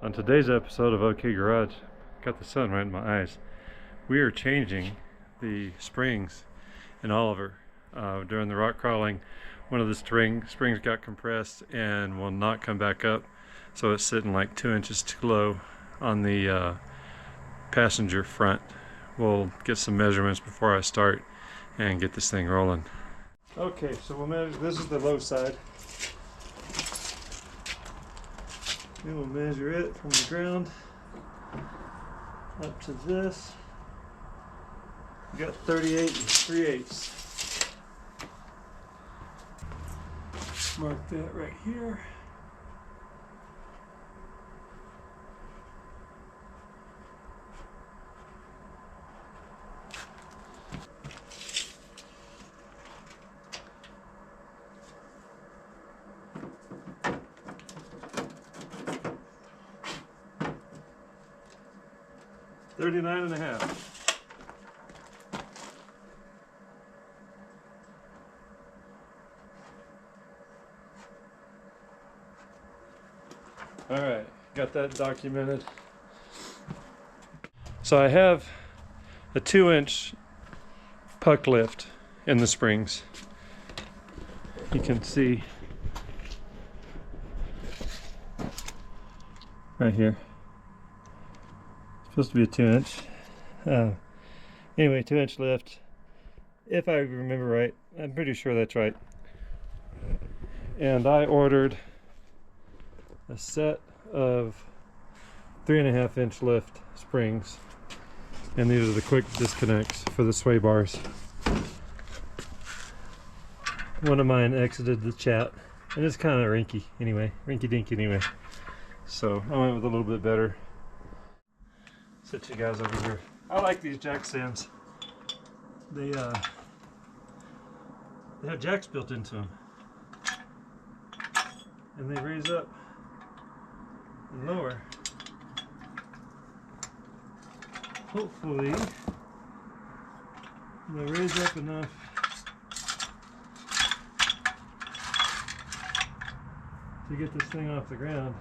On today's episode of OK Garage, got the sun right in my eyes. We are changing the springs in Oliver. During the rock crawling, one of the springs got compressed and will not come back up, so it's sitting like 2 inches too low on the passenger front. We'll get some measurements before I start and get this thing rolling. Okay, so we'll measure. This is the low side. We will measure it from the ground up to this. We got 38 3/8. Mark that right here. $39 and a half. All right, got that documented. So I have a 2-inch puck lift in the springs. You can see right here. Supposed to be a 2-inch. Anyway, 2-inch lift. If I remember right, I'm pretty sure that's right. And I ordered a set of 3.5-inch lift springs, and these are the quick disconnects for the sway bars. One of mine exited the chat, and it's kind of rinky dinky anyway. So I went with a little bit better. Sit you guys over here. I like these jack stands. They have jacks built into them, and they raise up and lower. Hopefully they raise up enough to get this thing off the ground.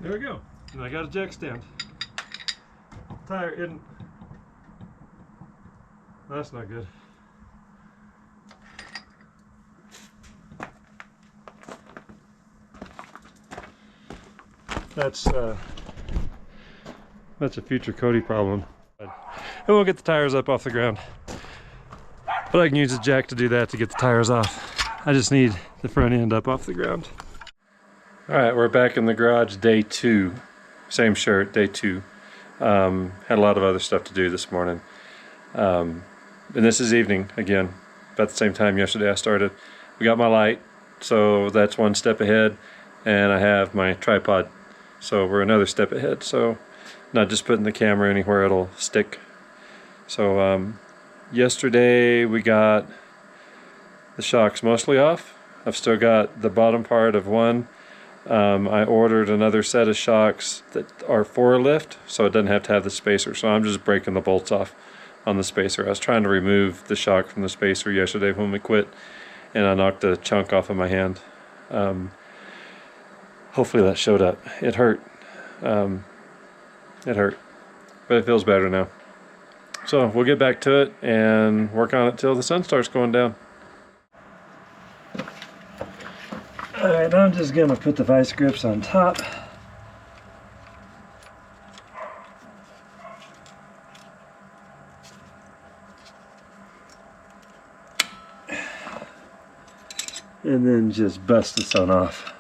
There we go. And I got a jack stand. Tire isn't. That's not good. That's a future Cody problem. And we'll get the tires up off the ground. But I can use a jack to do that to get the tires off. I just need the front end up off the ground. Alright, we're back in the garage, day 2. Same shirt, day 2. Had a lot of other stuff to do this morning. And this is evening again. About the same time yesterday I started. We got my light, so that's one step ahead. And I have my tripod, so we're another step ahead. So not just putting the camera anywhere it'll stick. So yesterday we got the shocks mostly off. I've still got the bottom part of one. I ordered another set of shocks that are for a lift, so it doesn't have to have the spacer. So I'm just breaking the bolts off on the spacer. I was trying to remove the shock from the spacer yesterday when we quit, and I knocked a chunk off of my hand. Hopefully that showed up. It hurt. It hurt, but it feels better now. So we'll get back to it and work on it till the sun starts going down. Alright, I'm just going to put the vice grips on top. And then just bust this one off.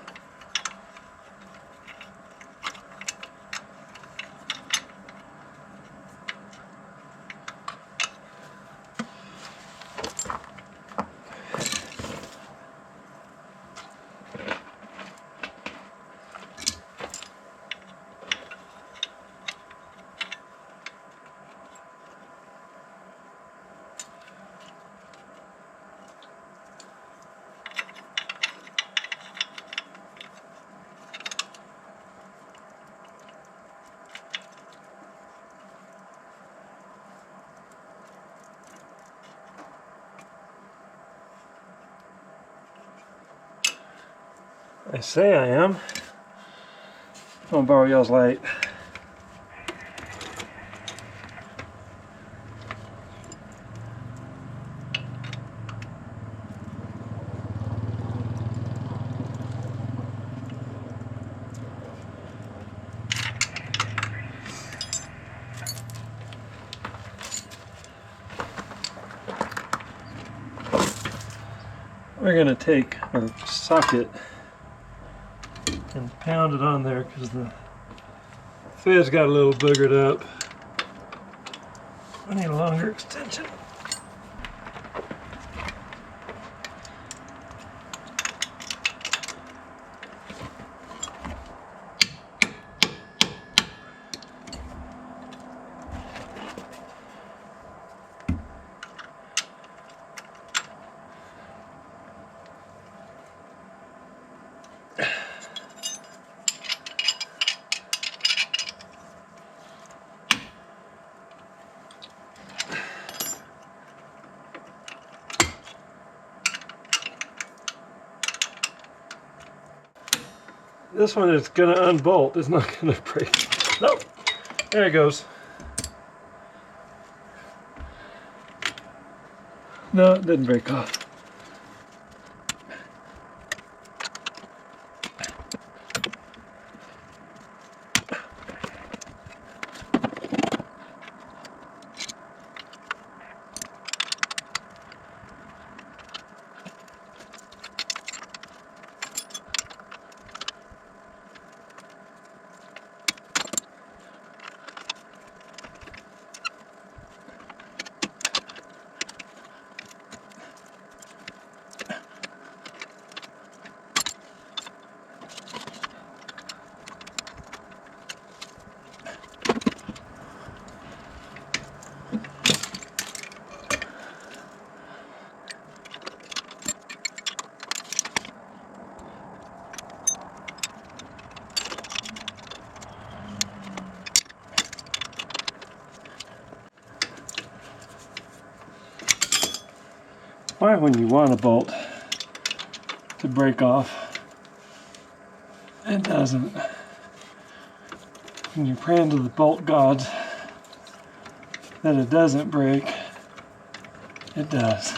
I say I am. I'm gonna borrow y'all's light. We're gonna take our socket and pound it on there because the fed's got a little boogered up. I need a longer extension. This one is gonna unbolt, it's not gonna break. Nope, there it goes. No, it didn't break off. Why, when you want a bolt to break off, it doesn't. When you pray to the bolt gods that it doesn't break, it does.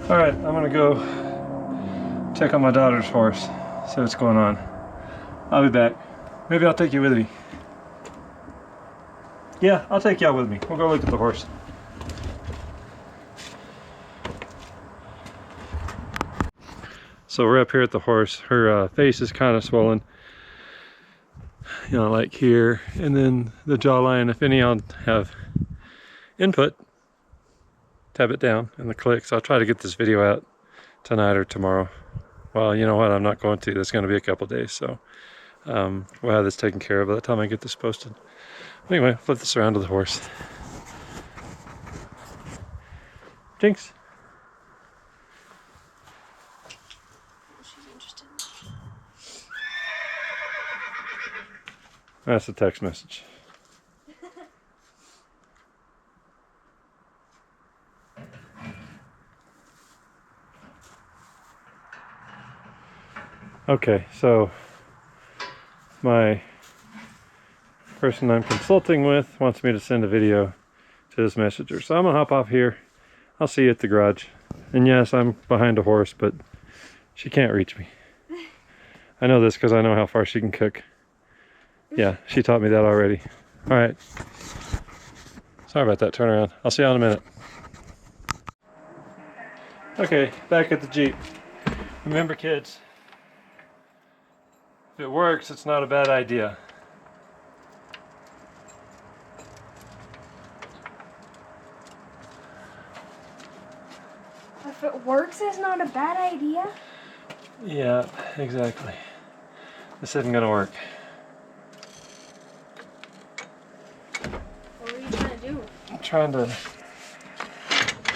All right, I'm gonna go check on my daughter's horse, see what's going on. I'll be back. Maybe I'll take you with me. Yeah, I'll take y'all with me. We'll go look at the horse. So we're up here at the horse. Her face is kind of swollen, you know, like here, and then the jawline. If any of y'all have input, tab it down in the clicks. I'll try to get this video out tonight or tomorrow. Well, you know what, I'm not going to. It's going to be a couple days, so we'll have this taken care of by the time I get this posted. Anyway, flip this around to the horse. Jinx. She's interested. That's a text message. Okay, so my person I'm consulting with wants me to send a video to this messenger. So I'm gonna hop off here. I'll see you at the garage. And yes, I'm behind a horse, but she can't reach me. I know this because I know how far she can cook. Yeah, she taught me that already. All right. Sorry about that turnaround. I'll see you in a minute. Okay, back at the Jeep. Remember, kids, if it works, it's not a bad idea. I feel it works is not a bad idea. Yeah, exactly. This isn't gonna work. What are you trying to do? I'm trying to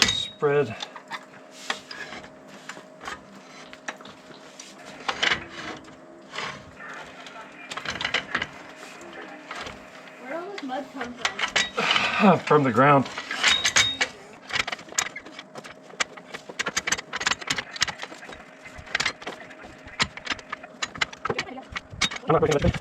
spread. Where did all this mud come from? From the ground. I'm not looking at it.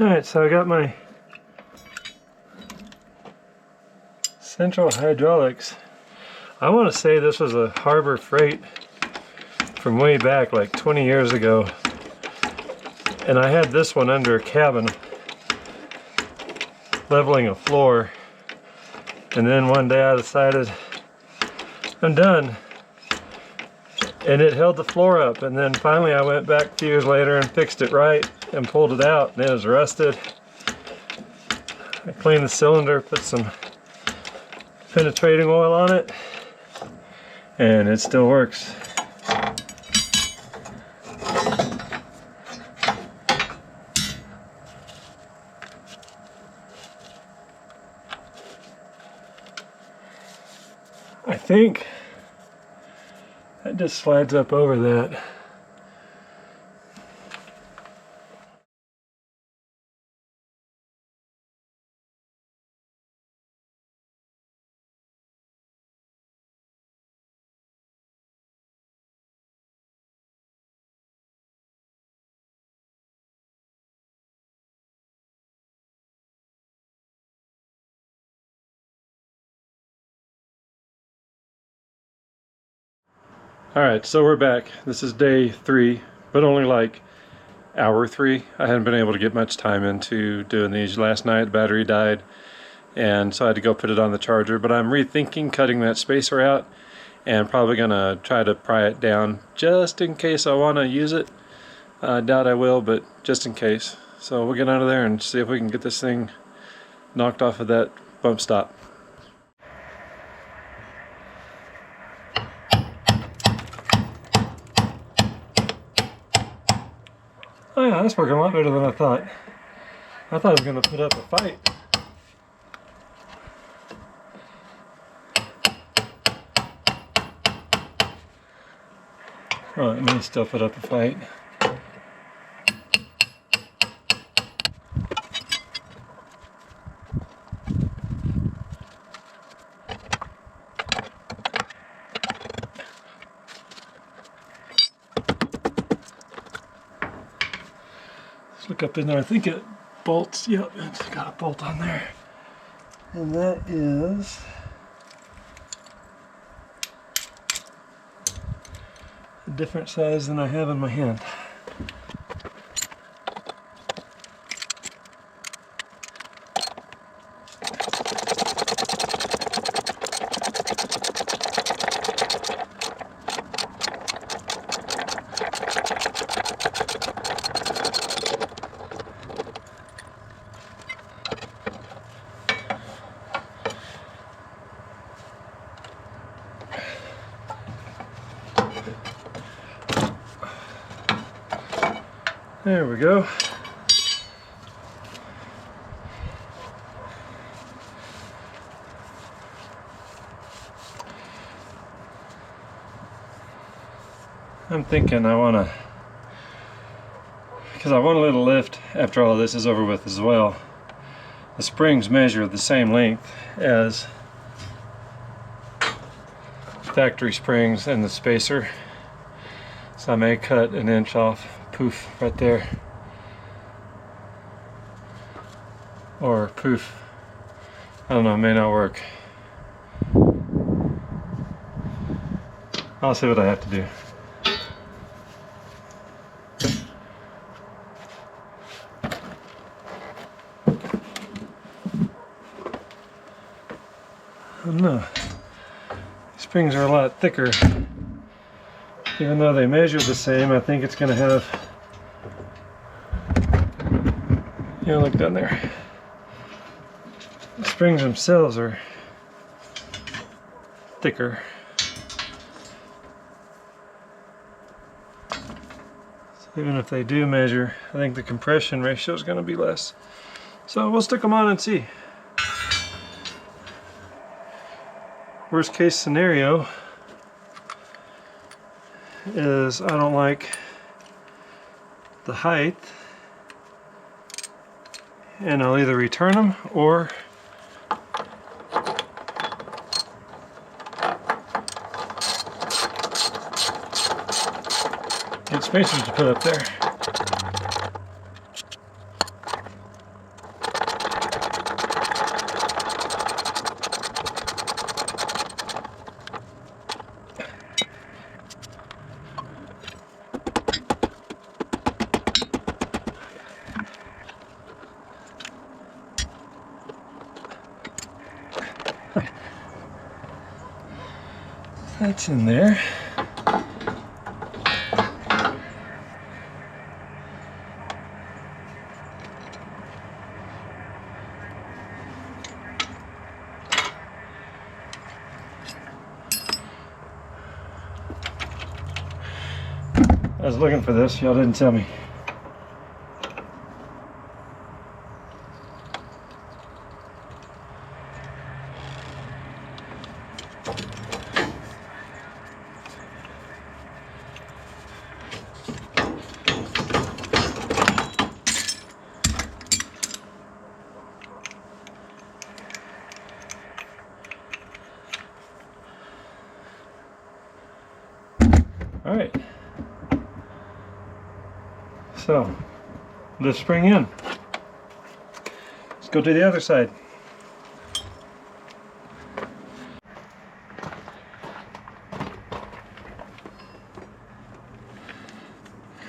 Alright, so I got my central hydraulics. I want to say this was a Harbor Freight from way back, like 20 years ago. And I had this one under a cabin, leveling a floor. And then one day I decided, I'm done. And it held the floor up. And then finally I went back a few years later and fixed it right and pulled it out, and it was rusted. I cleaned the cylinder, put some penetrating oil on it, and it still works. I think that just slides up over that. Alright, so we're back. This is day 3, but only like hour 3. I hadn't been able to get much time into doing these. Last night the battery died, and so I had to go put it on the charger, but I'm rethinking cutting that spacer out and probably gonna try to pry it down just in case I want to use it. I doubt I will, but just in case. So we'll get out of there and see if we can get this thing knocked off of that bump stop. Oh yeah, that's working a lot better than I thought. I thought I was going to put up a fight. Oh, it may still put up a fight. Look up in there. I think it bolts. Yep, it's got a bolt on there. And that is different size than I have in my hand. There we go. I'm thinking I want to, because I want a little lift after all this is over with as well. The springs measure the same length as factory springs and the spacer. So I may cut an inch off, poof, right there. Or poof, I don't know, it may not work. I'll see what I have to do. I don't know. These springs are a lot thicker. Even though they measure the same, I think it's going to have, you know, look down there. The springs themselves are thicker. So even if they do measure, I think the compression ratio is going to be less. So we'll stick them on and see. Worst case scenario is I don't like the height, and I'll either return them or get spacers to put up there. That's in there. I was looking for this, y'all didn't tell me. All right, so let's spring in. Let's go to the other side.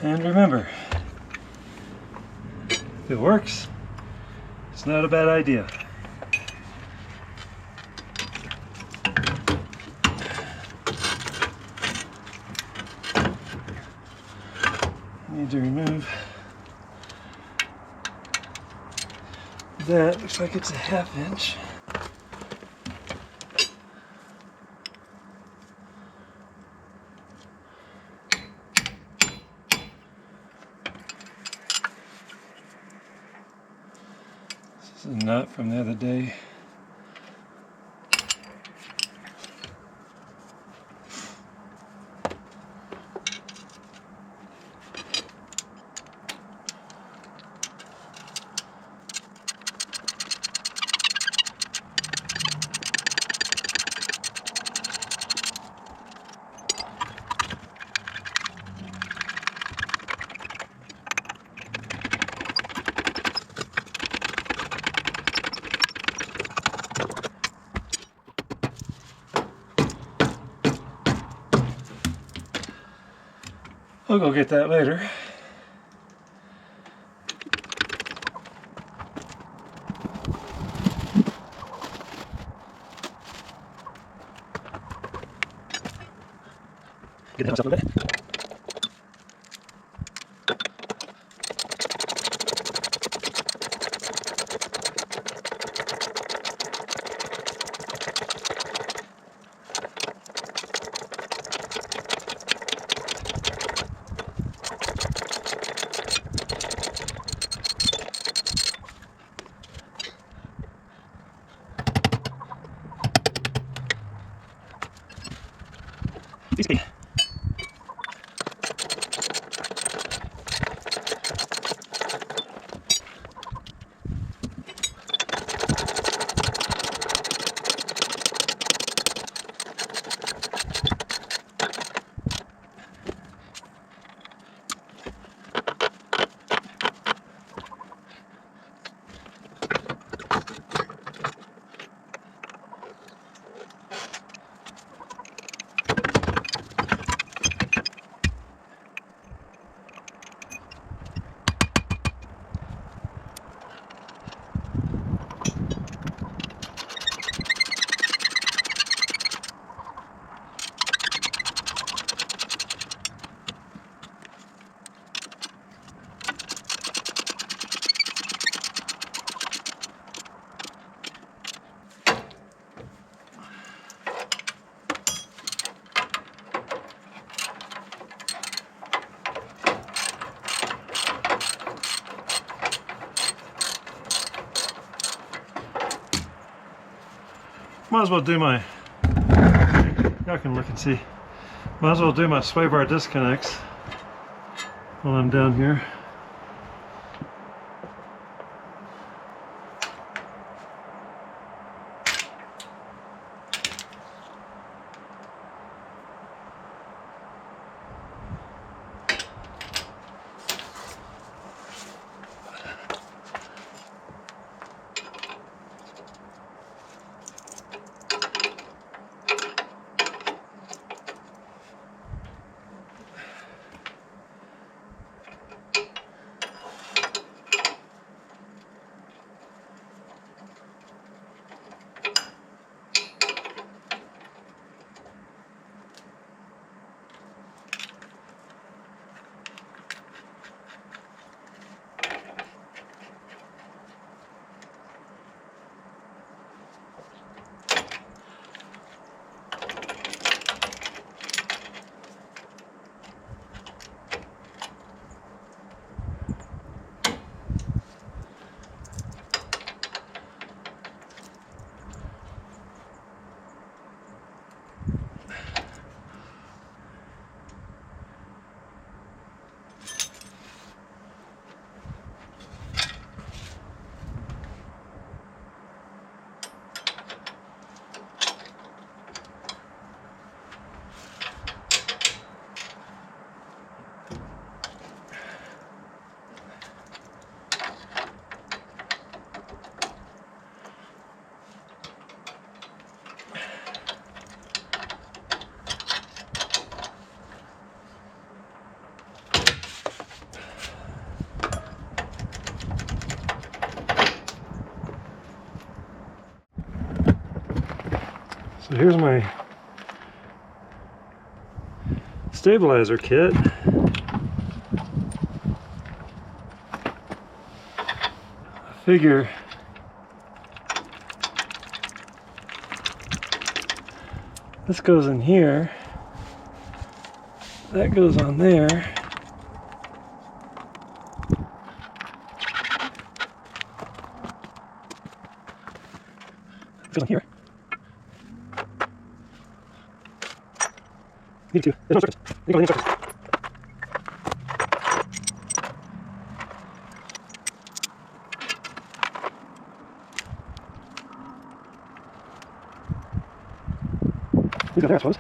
And remember, if it works, it's not a bad idea. Need to remove that. Looks like it's a 1/2 inch. This is a nut from the other day. I'll go get that later. Get that myself a bit. Easy. Might as well do my, y'all can look and see, might as well do my swaybar disconnects while I'm down here. So here's my stabilizer kit. I figure this goes in here, that goes on there. It goes on here. Need to. There's no circuits. Need to go in circuits. Need to go there, I suppose.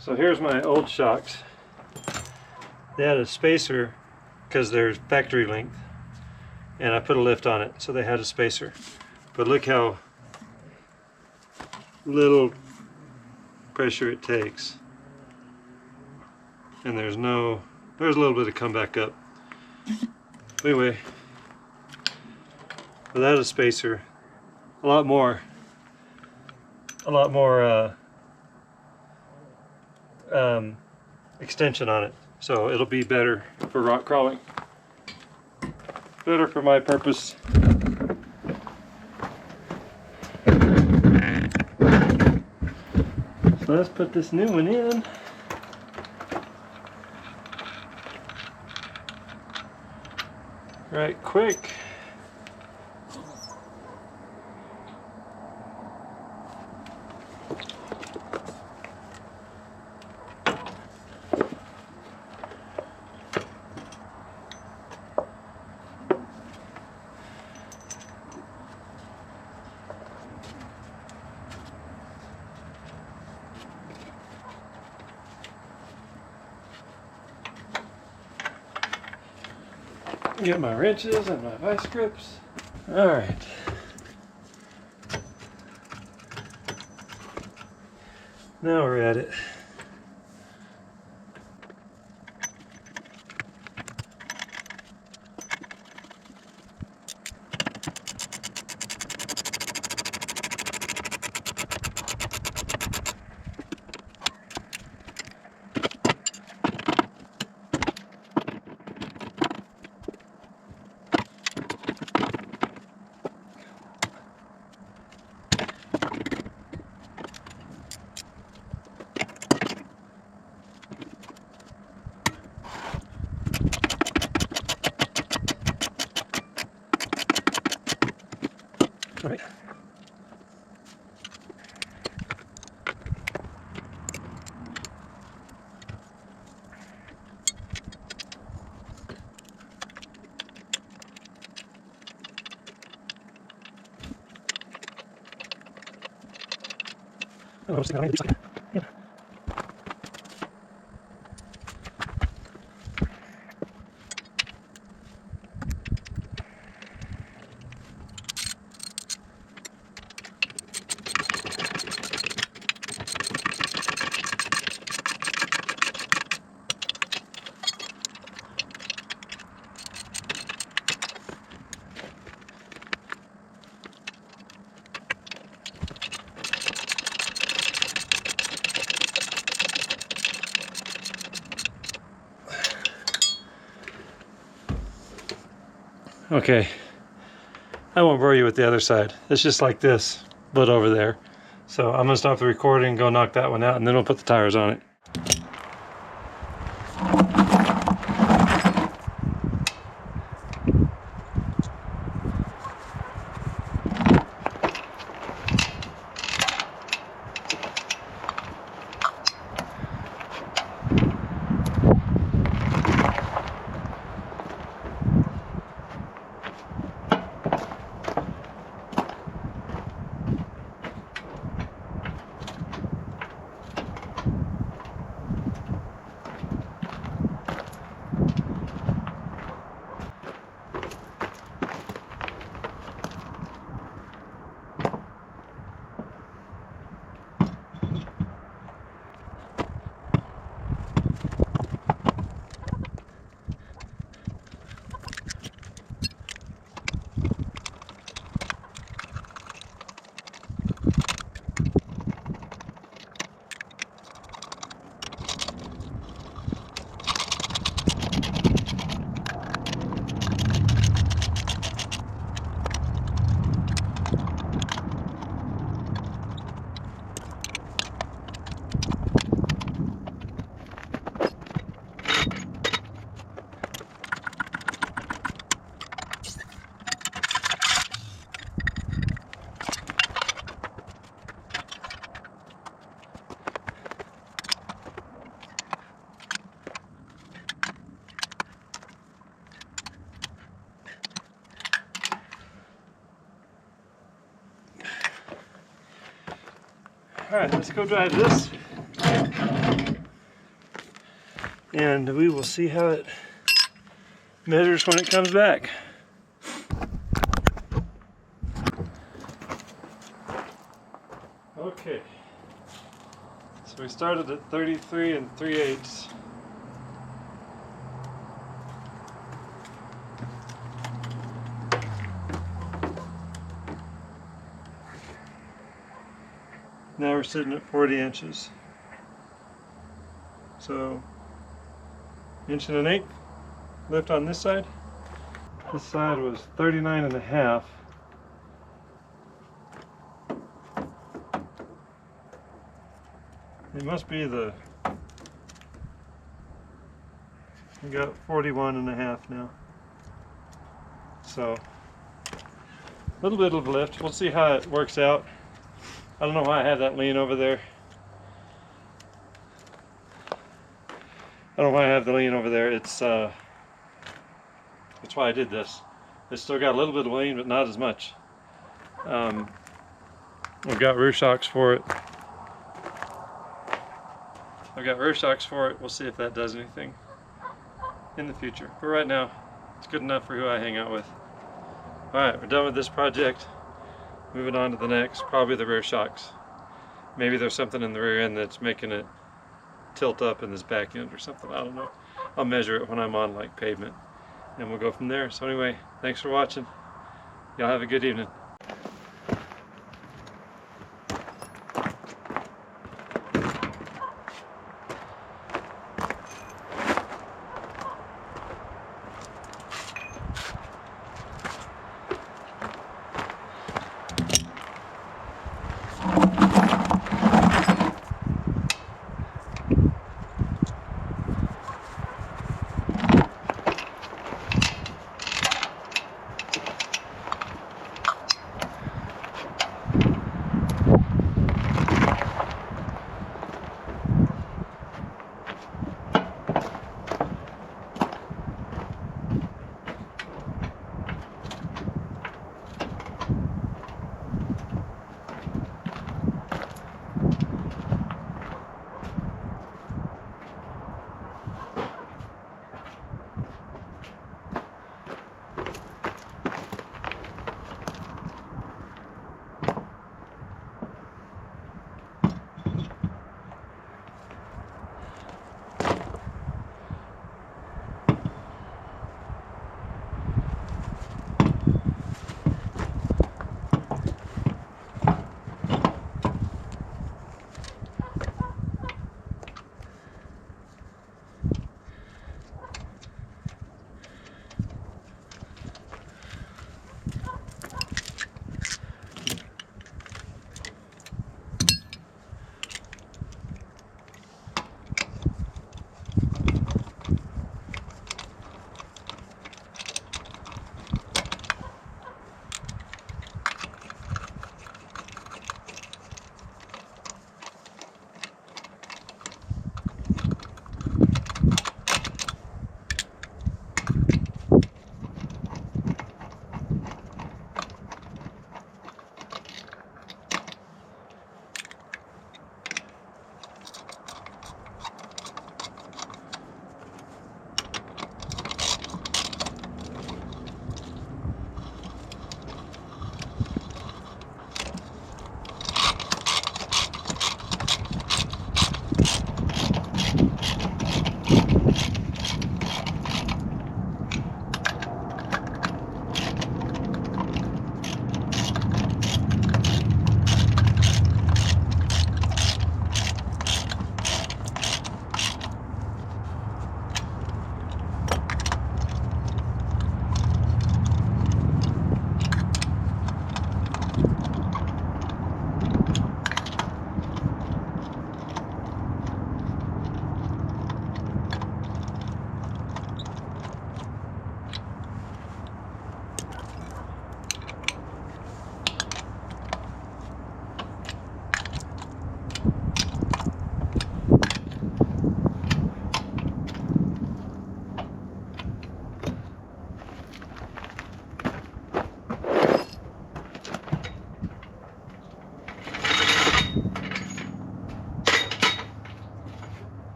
So here's my old shocks. They had a spacer because they're factory length, and I put a lift on it, so they had a spacer. But look how little pressure it takes, and there's a little bit of come back up. Anyway, without a spacer, a lot more extension on it, so it'll be better for rock crawling, better for my purpose. So let's put this new one in. Right quick. Get my wrenches and my vice grips. All right. Now we're at it. All right. Oh, I was thinking I need to do something. Yeah. Okay, I won't bore you with the other side. It's just like this, but over there. So I'm gonna stop the recording, go knock that one out, and then we'll put the tires on it. Alright, let's go drive this. And we will see how it measures when it comes back. Okay. So we started at 33 3/8. Now we're sitting at 40 inches. So, 1 1/8 lift on this side. This side was 39.5. It must be the, we got 41.5 now. So, a little bit of a lift. We'll see how it works out. I don't know why I have that lean over there. I don't know why I have the lean over there. It's that's why I did this. It's still got a little bit of lean, but not as much. We've got rear shocks for it. I've got rear shocks for it. We'll see if that does anything in the future. But right now, it's good enough for who I hang out with. Alright, we're done with this project. Moving on to the next, probably the rear shocks. Maybe there's something in the rear end that's making it tilt up in this back end or something. I don't know. I'll measure it when I'm on like pavement and we'll go from there. So anyway, thanks for watching. Y'all have a good evening.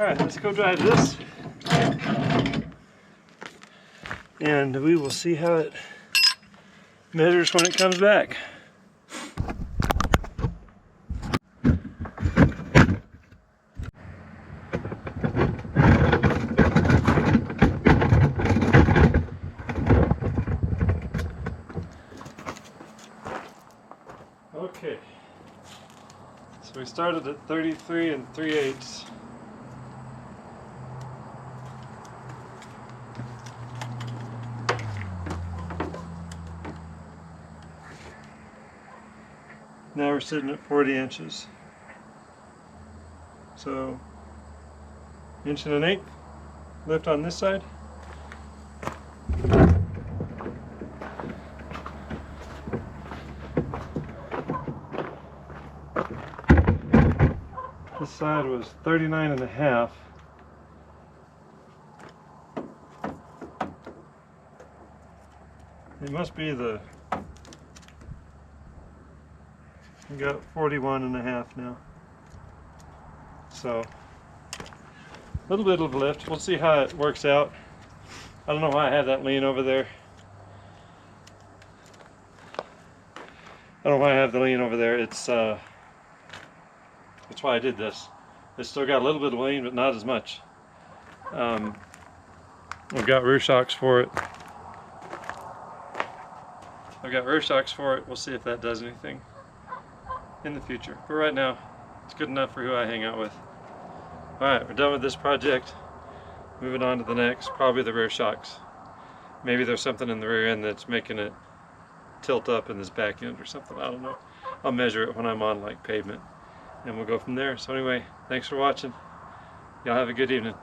Alright, let's go drive this. And we will see how it measures when it comes back. Okay, so we started at 33 3/8. Now we're sitting at 40 inches. So, 1 1/8 lift on this side. This side was 39.5. It must be the, we got 41.5 now. So, a little bit of a lift. We'll see how it works out. I don't know why I have that lean over there. I don't know why I have the lean over there. It's that's why I did this. It's still got a little bit of lean, but not as much. We've got rear shocks for it. I've got rear shocks for it. We'll see if that does anything in the future. But right now, it's good enough for who I hang out with. Alright, we're done with this project. Moving on to the next, probably the rear shocks. Maybe there's something in the rear end that's making it tilt up in this back end or something. I don't know. I'll measure it when I'm on like pavement. And we'll go from there. So anyway, thanks for watching. Y'all have a good evening.